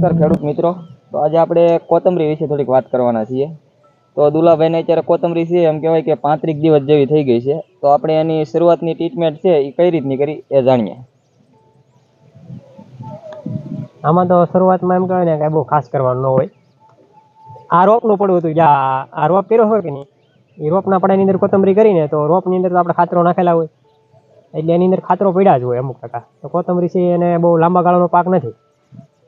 નમસ્કાર ખેડૂત મિત્રો. તો આજે આપણે કોથમરી વિશે થોડીક વાત કરવાના છીએ. તો દુલાભાઈને અત્યારે કોથમરી છે એમ કહેવાય કે 35 દિવસ જેવી થઈ ગઈ છે. તો આપણે એની શરૂઆતની ટ્રીટમેન્ટ છે એ કઈ રીતની કરી એ જાણીએ. આમાં તો શરૂઆતમાં એમ કહેવાય ને કે બહુ ખાસ કરવાનું ન હોય. આ રોપનું પડવું હતું, આ રોપ કર્યો હોય કે નહીં, એ રોપના પડાની અંદર કોથમરી કરીને તો રોપની અંદર તો આપણે ખાતરો નાખેલા હોય, એટલે એની અંદર ખાતરો પડ્યા જ હોય અમુક ટકા. તો કોથમરી છે એને બહુ લાંબા ગાળાનો પાક નથી,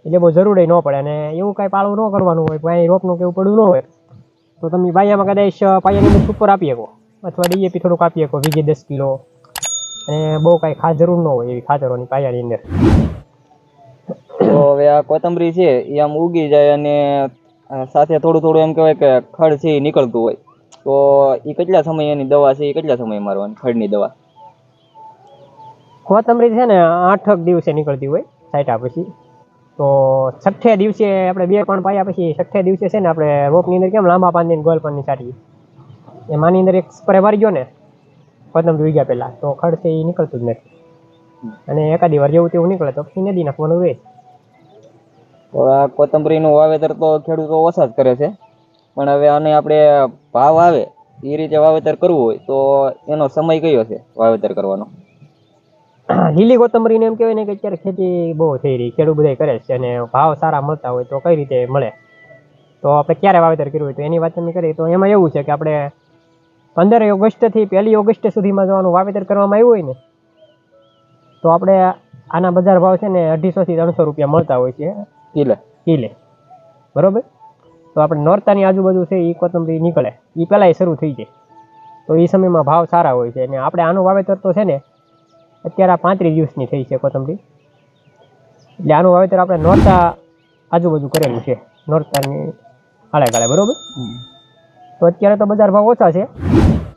એટલે બહુ જરૂરી ન પડે. અને એવું કાંઈ પાળવું ન કરવાનું હોય, પાણી રોપનું કેવું પડવું ન હોય, તો તમે બાયામાં કદાચ પાયાની અંદર સુપર આપી શકો અથવા ડીએપી થોડુંક આપી શકો, વીઘે 10 કિલો. અને બહુ કાંઈ ખાસ જરૂર ન હોય એવી ખાતરોની પાયાની અંદર. તો હવે આ કોથમરી છે એ આમ ઉગી જાય અને સાથે થોડું થોડું એમ કહેવાય કે ખડ છે એ નીકળતું હોય, તો એ કેટલા સમય એની દવા છે એ કેટલા સમય મારવાની ખડની દવા? કોથમરી છે ને 8 દિવસે નીકળતી હોય સાઈટા પછી. તો 6 દિવસે આપણે 2 પાન પાયા પછી 6 દિવસે છે ને આપણે રોપની અંદર કેમ લાંબા પાન ગોલ પાનની છાંટીએ, એમાંની અંદર એક સ્પ્રે મારી ગયો ને કોથમરી ઉગ્યા પહેલા, તો ખડ છે એ નીકળતું જ નથી. અને એકાદી વાર જેવું તેવું નીકળે તો પછી નદી નાખવાનું રહે. તો આ કોથમરીનું વાવેતર તો ખેડૂતો ઓછા જ કરે છે, પણ હવે આને આપણે ભાવ આવે એ રીતે વાવેતર કરવું હોય તો એનો સમય કયો છે વાવેતર કરવાનો? લીલી કોથમરીને એમ કહેવાય ને કે અત્યારે ખેતી બહુ થઈ રહી, ખેડૂત બધા કરે છે અને ભાવ સારા મળતા હોય તો કઈ રીતે મળે, તો આપણે ક્યારે વાવેતર કર્યું હોય તો એની વાત તમે કરીએ તો એમાં એવું છે કે આપણે 15 ઓગસ્ટથી 1 ઓગસ્ટ સુધીમાં જો આનું વાવેતર કરવામાં આવ્યું હોય ને, તો આપણે આના બજાર ભાવ છે ને 250 થી 300 રૂપિયા મળતા હોય છે કિલે. બરોબર. તો આપણે નોરતાની આજુબાજુ છે એ કોથમરી નીકળે એ પહેલાં શરૂ થઈ જાય, તો એ સમયમાં ભાવ સારા હોય છે. અને આપણે આનું વાવેતર તો છે ને અત્યારે 35 દિવસની થઈ છે કોથમરી, એટલે આનું વાવેતર આપણે નોરતા આજુબાજુ કરેલું છે, નોરતાની આળે ગાળે. બરોબર. તો અત્યારે તો બજાર ભાવ ઓછા છે,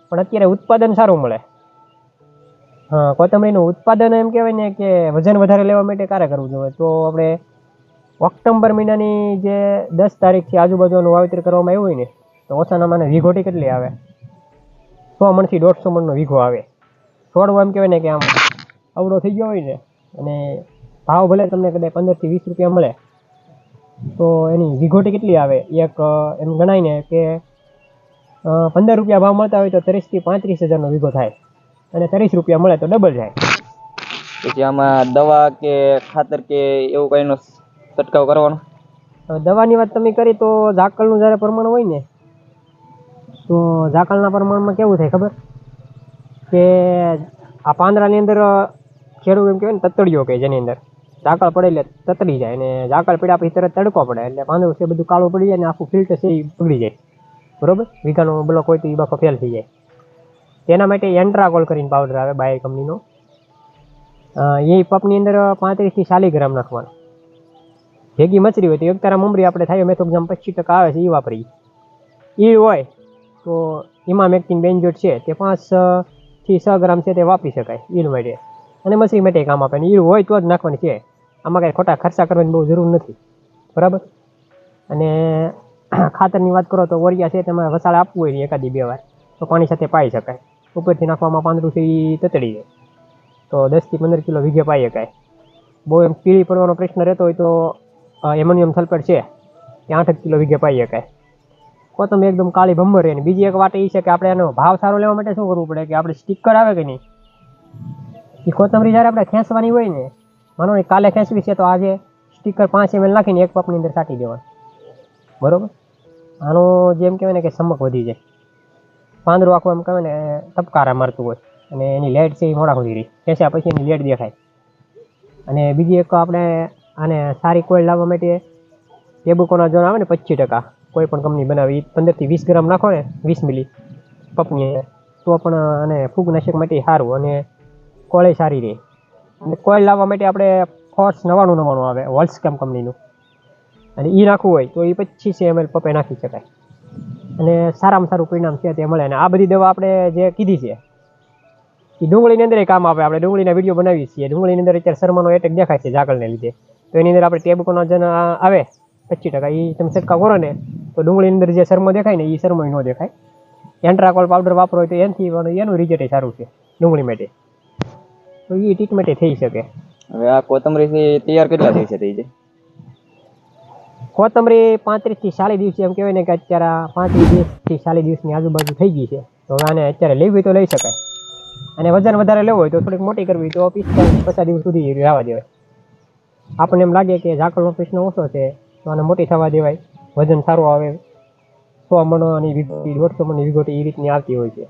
પણ અત્યારે ઉત્પાદન સારું મળે. હા, કોથમરીનું ઉત્પાદન એમ કહેવાય ને કે વજન વધારે લેવા માટે ક્યારે કરવું જોઈએ, તો આપણે ઓક્ટોબર મહિનાની જે 10 તારીખથી આજુબાજુનું વાવેતર કરવામાં આવ્યું હોય ને, તો ઓછાના મને વીઘોટી કેટલી આવે, 100 મણથી 150 મણનો વીઘો આવે. છોડવો એમ કહેવાય ને કે આમ અવડો થઈ ગયો હોય ને, અને ભાવ ભલે તમને કદાચ 15 થી 20 રૂપિયા મળે, તો એની વીઘોટી કેટલી આવે, એક એમ ગણાય ને કે 15 રૂપિયા ભાવ મળતા હોય તો 30 થી 35 હજારનો વીઘો થાય, અને 30 રૂપિયા મળે તો ડબલ જાય. પછી આમાં દવા કે ખાતર કે એવું કઈનો છંટકાવ કરવાનો? દવાની વાત તમે કરી તો ઝાકળનું જ્યારે પ્રમાણ હોય ને, તો ઝાકળના પ્રમાણમાં કેવું થાય ખબર, કે આ પાંદડાની અંદર ખેડૂત એમ કહેવાય ને તતડીઓ કે જેની અંદર ઝાકળ પડે એટલે તતડી જાય, અને ઝાકળ પડ્યા પછી તરત તડકો પડે એટલે પાંદડું છે બધું કાળું પડી જાય અને આખું ફિલ્ટર છે એ બગડી જાય. બરોબર. વીઘાનો બ્લોક હોય તો એ બાકો ફેલ થઈ જાય. તેના માટે એન્ટ્રાકોલ કરીને પાવડર આવે બાયર કંપનીનો, એ પપની અંદર 35 થી 40 ગ્રામ નાખવાનો. ભેગી મચરી હોય તો એક તારા મમરી આપણે થાય મેથોગ્રામ 25% આવે છે એ વાપરી. એ હોય તો ઇમામેક્ટિન બેન્ઝોએટ છે તે 5 થી 6 ગ્રામ છે તે વાપરી શકાય ઈલ માટે, અને મસરી માટે કામ આપે. ને ઈલ હોય તો જ નાખવાની છે, આમાં કાંઈ ખોટા ખર્ચા કરવાની બહુ જરૂર નથી. બરાબર. અને ખાતરની વાત કરો તો વરિયા છે તેમાં વસાળ આપવું હોય એકાદી 2 વાર તો પાણી સાથે પાઈ શકાય. ઉપરથી નાખવામાં પાંદડું છે એ તતડી જાય તો 10 થી 15 કિલો વીઘે પાઈ શકાય. બહુ એમ પીળી પડવાનો પ્રશ્ન રહેતો હોય તો એમોનિયમ સલ્ફેટ છે એ 8 કિલો વીઘે પાઈ શકાય. કોથમરી એકદમ કાળી ભમર રહે. બીજી એક વાત એ છે કે આપણે એનો ભાવ સારો લેવા માટે શું કરવું પડે કે આપણે સ્ટીકર આવે કે નહીં, એ કોથમરી જ્યારે આપણે ખેંચવાની હોય ને, માનો ને કાલે ખેંચવી છે તો આજે સ્ટીકર 5 ml નાખીને એક પપની અંદર છાંટી દેવાનું. બરોબર. આનો જેમ કહેવાય ને કે ચમક વધી જાય, પાંદડું આખું એમ કહેવાય ને તપકારા મારતું હોય, અને એની લેટ છે એ મોડા સુધી રહી, ખેંચ્યા પછી એની લેટ દેખાય. અને બીજી એક આપણે આને સારી કોઈલ લાવવા માટે ટેબુકોના જોન આવે ને 25%, કોઈ પણ કંપની બનાવી 15 થી 20 ગ્રામ નાખો ને 20 મિલી પપની, તો પણ અને ફૂગનાશક માટે સારું અને કોળે સારી રહે. અને કોઈલ લાવવા માટે આપણે ફોર્સ 99 આવે વોલ્સકેમ કંપનીનું, અને એ નાખવું હોય તો એ 25 ml પપે નાખી શકાય, અને સારામાં સારું પરિણામ છે તે મળે. અને આ બધી દવા આપણે જે કીધી છે એ ડુંગળીની અંદર કામ આવે. આપણે ડુંગળીના વિડીયો બનાવીએ છીએ. ડુંગળીની અંદર અત્યારે શર્માનો એટેક દેખાય છે ઝાકળને લીધે, તો એની અંદર આપણે ટેબકોનો જન આવે 25%, એ તમે છંટકાવ કરો ને તો ડુંગળીની અંદર જે શર્મો દેખાય ને એ શર્મો ન દેખાય. એન્ટ્રાકોલ પાવડર વાપરો હોય તો એનાથી એનું રિઝલ્ટ સારું છે ડુંગળી માટે, તો એ ટ્રીટમેન્ટ થઈ શકે. હવે આ કોથમરી તૈયાર કેટલા દિવસે થઈ જાય? કોથમરી 35 થી 40 દિવસ એમ કહેવાય ને કે અત્યારે 35 થી 40 દિવસની આજુબાજુ થઈ ગઈ છે. તો હવે આને અત્યારે લેવી તો લઈ શકાય. અને વજન વધારે લેવું હોય તો થોડીક મોટી કરવી તો 45-50 દિવસ સુધી રહેવા દેવાય. આપણને એમ લાગે કે ઝાકળનો પ્રશ્ન ઓછો છે તો આને મોટી થવા દેવાય, વજન સારું આવે, 100 મણની વિગોટી, 150 મણની વિગોટી એ રીતની આવતી હોય છે.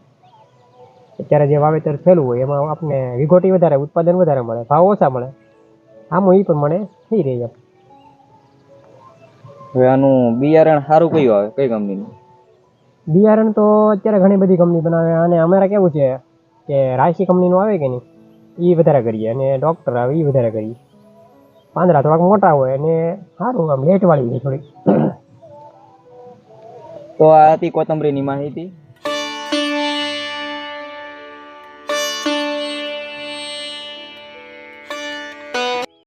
અત્યારે જે વાવેતર થયેલું હોય એમાં આપણે વિગોટી વધારે, ઉત્પાદન વધારે મળે, ભાવ ઓછા મળે. આમાં એ પ્રમાણે થઈ રહી છે. હવે આનું બિયારણ સારું કયું આવે, કઈ કંપનીનું? બિયારણ તો અત્યારે ઘણી બધી કંપની બનાવે અને અમારે કેવું છે કે રાયસી કંપનીનું આવે કે નહીં એ વધારે કરીએ અને ડૉક્ટર આવે એ વધારે કરીએ. પાંદડા થોડાક મોટા હોય અને સારું આમ લેટવાળી હોય થોડીક. તો આ હતી કોથમરીની માહિતી.